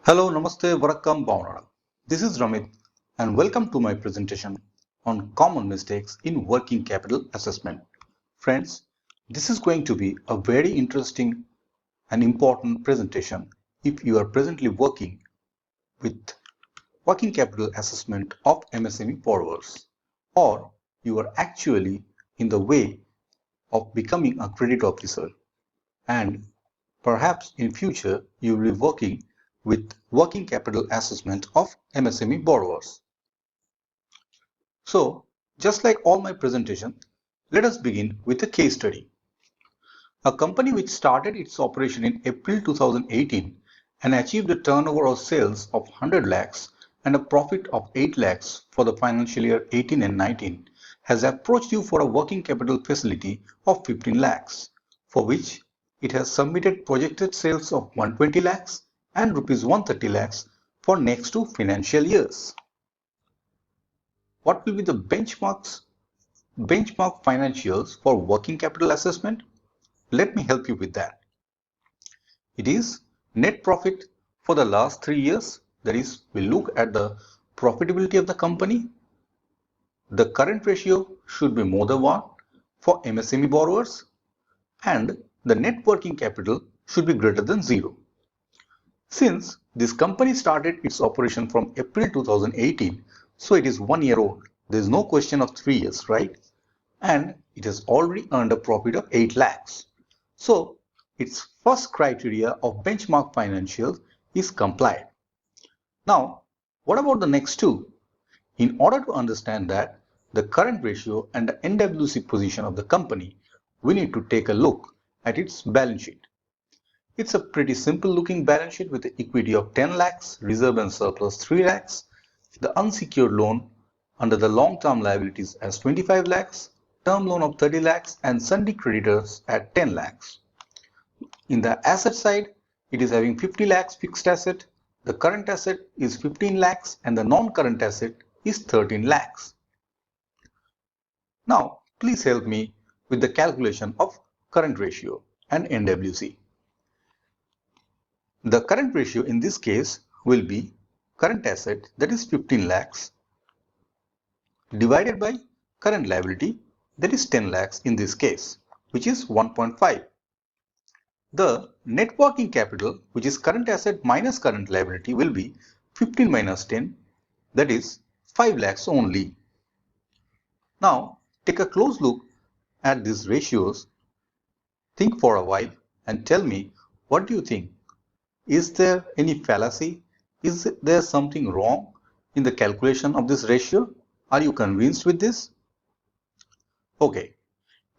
Hello, Namaste, Varakkam, Bhavnara. This is Ramit and welcome to my presentation on common mistakes in working capital assessment. Friends, this is going to be a very interesting and important presentation if you are presently working with working capital assessment of MSME borrowers, or you are actually in the way of becoming a credit officer, and perhaps in future you will be working with working capital assessment of MSME borrowers. So, just like all my presentation, let us begin with a case study. A company which started its operation in April 2018 and achieved a turnover of sales of 100 lakhs and a profit of 8 lakhs for the financial year 18 and 19 has approached you for a working capital facility of 15 lakhs, for which it has submitted projected sales of 120 lakhs and rupees 130 lakhs for next two financial years. What will be the benchmark financials for working capital assessment? Let me help you with that. It is net profit for the last 3 years. That is, we look at the profitability of the company. The current ratio should be more than 1 for MSME borrowers, and the net working capital should be greater than 0. Since this company started its operation from April 2018, so it is 1 year old. There is no question of 3 years, right? And it has already earned a profit of 8 lakhs. So its first criteria of benchmark financials is complied. Now, what about the next two? In order to understand that, the current ratio and the NWC position of the company, we need to take a look at its balance sheet. It's a pretty simple looking balance sheet with the equity of 10 lakhs, reserve and surplus 3 lakhs, the unsecured loan under the long-term liabilities as 25 lakhs, term loan of 30 lakhs and sundry creditors at 10 lakhs. In the asset side, it is having 50 lakhs fixed asset, the current asset is 15 lakhs and the non-current asset is 13 lakhs. Now, please help me with the calculation of current ratio and NWC. The current ratio in this case will be current asset, that is 15 lakhs, divided by current liability, that is 10 lakhs in this case, which is 1.5. The net working capital, which is current asset minus current liability, will be 15 minus 10, that is 5 lakhs only. Now, take a close look at these ratios. Think for a while and tell me, what do you think? Is there any fallacy? Is there something wrong in the calculation of this ratio? Are you convinced with this? Okay,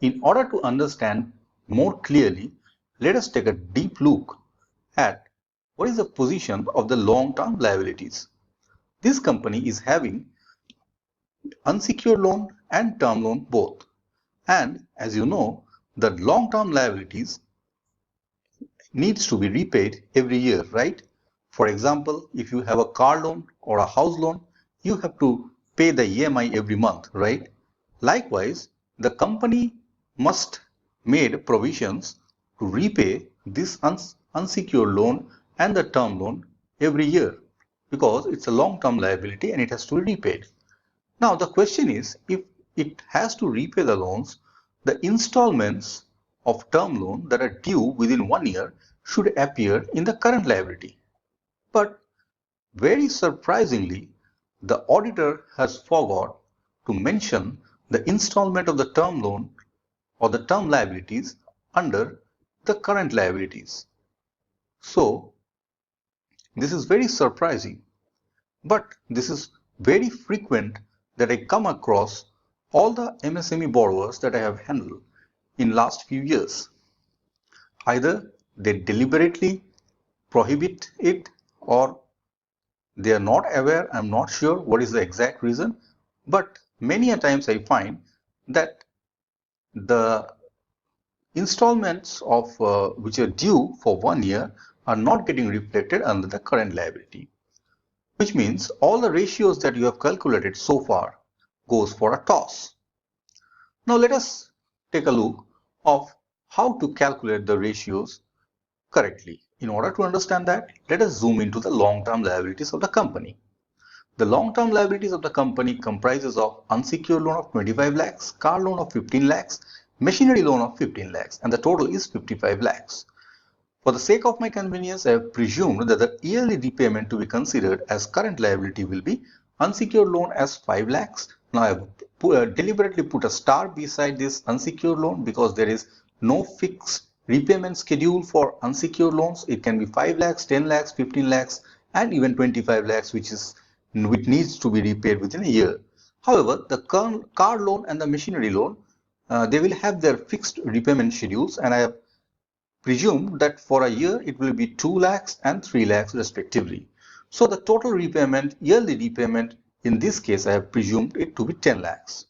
in order to understand more clearly, let us take a deep look at what is the position of the long-term liabilities. This company is having unsecured loan and term loan both. And as you know, the long-term liabilities needs to be repaid every year, right? For example, if you have a car loan or a house loan, you have to pay the EMI every month, right? Likewise, the company must made provisions to repay this unsecured loan and the term loan every year because it's a long-term liability and it has to be repaid. Now the question is, if it has to repay the loans, the installments of term loan that are due within 1 year should appear in the current liability. But very surprisingly, the auditor has forgot to mention the installment of the term loan or the term liabilities under the current liabilities. So this is very surprising, but this is very frequent that I come across all the MSME borrowers that I have handled in last few years. Either they deliberately prohibit it or they are not aware. I'm not sure what is the exact reason, but many a times I find that the installments of which are due for 1 year are not getting reflected under the current liability, which means all the ratios that you have calculated so far goes for a toss. Now let us take a look of how to calculate the ratios correctly In order to understand that, let us zoom into the long-term liabilities of the company. The long-term liabilities of the company comprises of unsecured loan of 25 lakhs, car loan of 15 lakhs, machinery loan of 15 lakhs, and the total is 55 lakhs. For the sake of my convenience, I have presumed that the yearly repayment to be considered as current liability will be unsecured loan as 5 lakhs. Now I have deliberately put a star beside this unsecured loan because there is no fixed repayment schedule for unsecured loans. It can be 5 lakhs, 10 lakhs, 15 lakhs, and even 25 lakhs, which needs to be repaid within a year. However, the car loan and the machinery loan, they will have their fixed repayment schedules, and I have presume that for a year it will be 2 lakhs and 3 lakhs respectively. So the total repayment, yearly repayment, in this case I have presumed it to be 10 lakhs.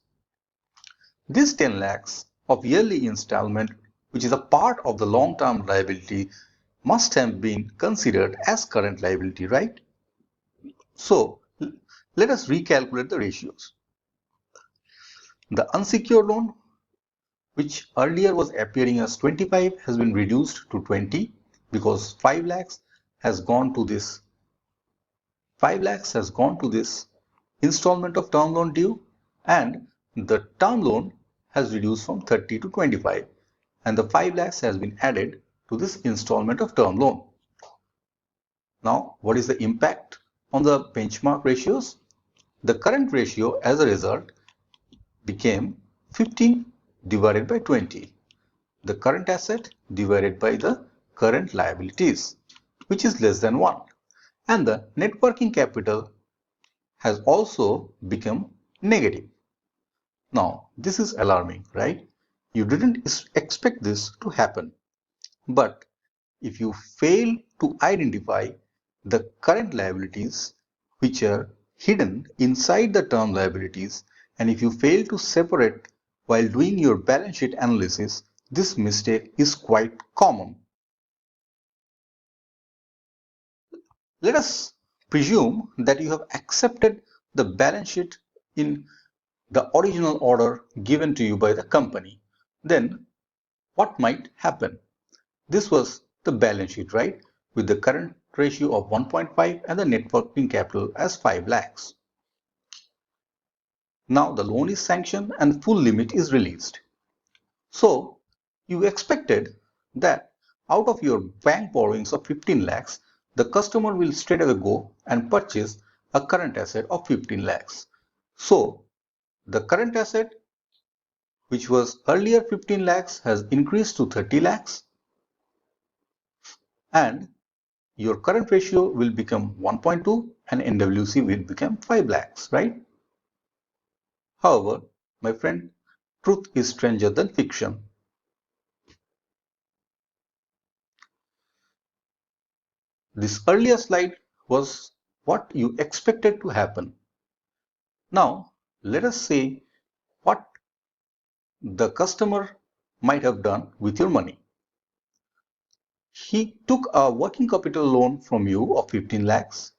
This 10 lakhs of yearly installment, which is a part of the long-term liability, must have been considered as current liability, right? So let us recalculate the ratios. The unsecured loan, which earlier was appearing as 25, has been reduced to 20 because 5 lakhs has gone to this 5 lakhs has gone to this installment of term loan due, and the term loan has reduced from 30 to 25, and the 5 lakhs has been added to this installment of term loan. Now, what is the impact on the benchmark ratios? The current ratio as a result became 15 divided by 20, the current asset divided by the current liabilities, which is less than 1. And the net working capital has also become negative. Now, this is alarming, right? You didn't expect this to happen. But if you fail to identify the current liabilities which are hidden inside the term liabilities, and if you fail to separate while doing your balance sheet analysis, this mistake is quite common. Let us presume that you have accepted the balance sheet in the original order given to you by the company. Then what might happen? This was the balance sheet, right? With the current ratio of 1.5 and the net working capital as 5 lakhs. Now the loan is sanctioned and full limit is released. So you expected that out of your bank borrowings of 15 lakhs, the customer will straight away go and purchase a current asset of 15 lakhs. So the current asset, which was earlier 15 lakhs, has increased to 30 lakhs, and your current ratio will become 1.2 and NWC will become 5 lakhs, right? However, my friend, truth is stranger than fiction. This earlier slide was what you expected to happen. Now, let us say what the customer might have done with your money. He took a working capital loan from you of 15 lakhs.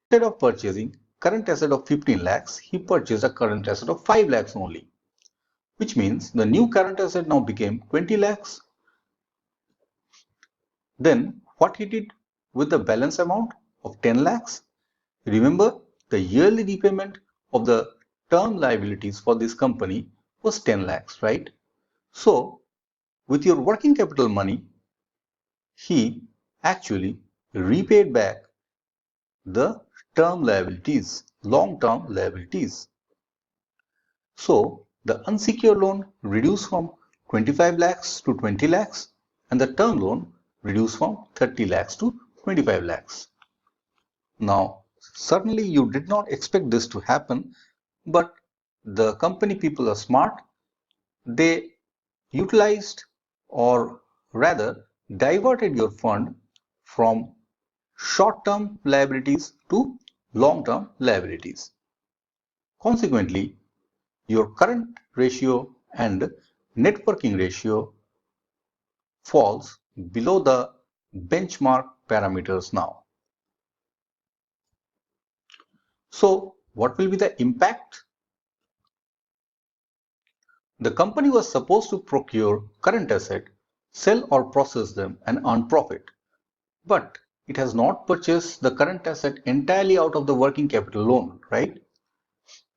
Instead of purchasing current asset of 15 lakhs, he purchased a current asset of 5 lakhs only, which means the new current asset now became 20 lakhs. Then what he did with the balance amount of 10 lakhs? Remember, the yearly repayment of the term liabilities for this company was 10 lakhs, right? So with your working capital money, he actually repaid back the term liabilities, long-term liabilities. So the unsecured loan reduced from 25 lakhs to 20 lakhs, and the term loan reduced from 30 lakhs to 25 lakhs. Now, certainly you did not expect this to happen, but the company people are smart. They utilized, or rather diverted your fund from short-term liabilities to long-term liabilities. Consequently, your current ratio and net working ratio falls below the benchmark parameters now. So what will be the impact? The company was supposed to procure current asset, sell or process them and earn profit. But it has not purchased the current asset entirely out of the working capital loan, right?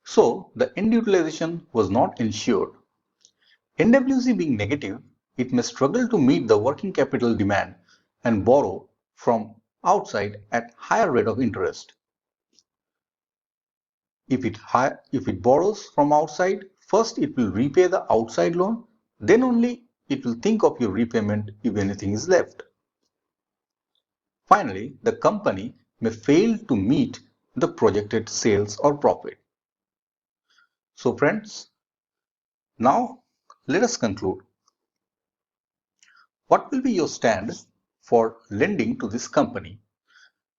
So the end utilization was not ensured. NWC being negative, it may struggle to meet the working capital demand and borrow from outside at higher rate of interest. If it borrows from outside, first it will repay the outside loan, then only it will think of your repayment if anything is left. Finally, the company may fail to meet the projected sales or profit. So friends, now let us conclude. What will be your stand for lending to this company?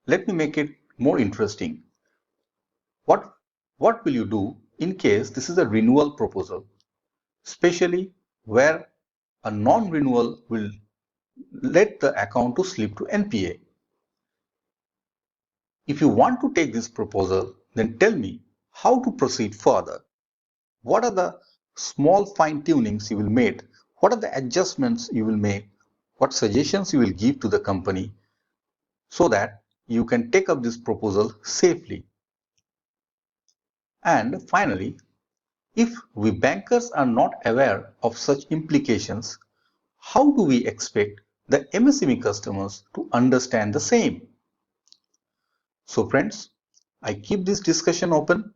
Let me make it more interesting. What, what will you do in case this is a renewal proposal, especially where a non-renewal will let the account to slip to NPA? If you want to take this proposal, then tell me how to proceed further. What are the small fine tunings you will make? What are the adjustments you will make? What suggestions you will give to the company so that you can take up this proposal safely? And finally, if we bankers are not aware of such implications, how do we expect the MSME customers to understand the same? So friends, I keep this discussion open.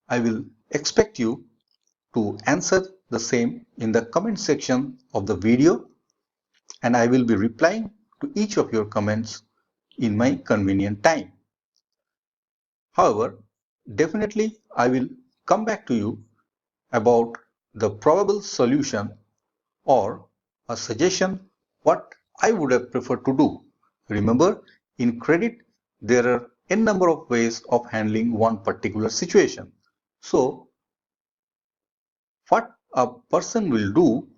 I will expect you to answer the same in the comment section of the video, and I will be replying to each of your comments in my convenient time. However, definitely I will come back to you about the probable solution or a suggestion what I would have preferred to do. Remember, in credit, there are n number of ways of handling one particular situation. So, what a person will do,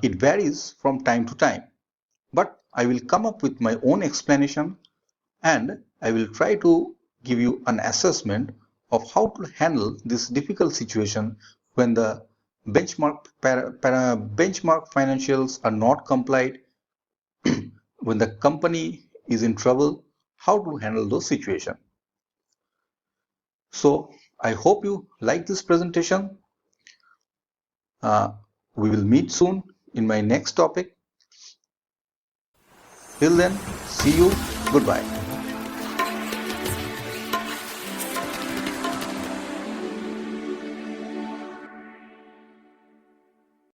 it varies from time to time. But I will come up with my own explanation and I will try to give you an assessment of how to handle this difficult situation when the benchmark financials are not complied, when the company is in trouble, how to handle those situations. So I hope you like this presentation. We will meet soon in my next topic. Till then, see you. Goodbye.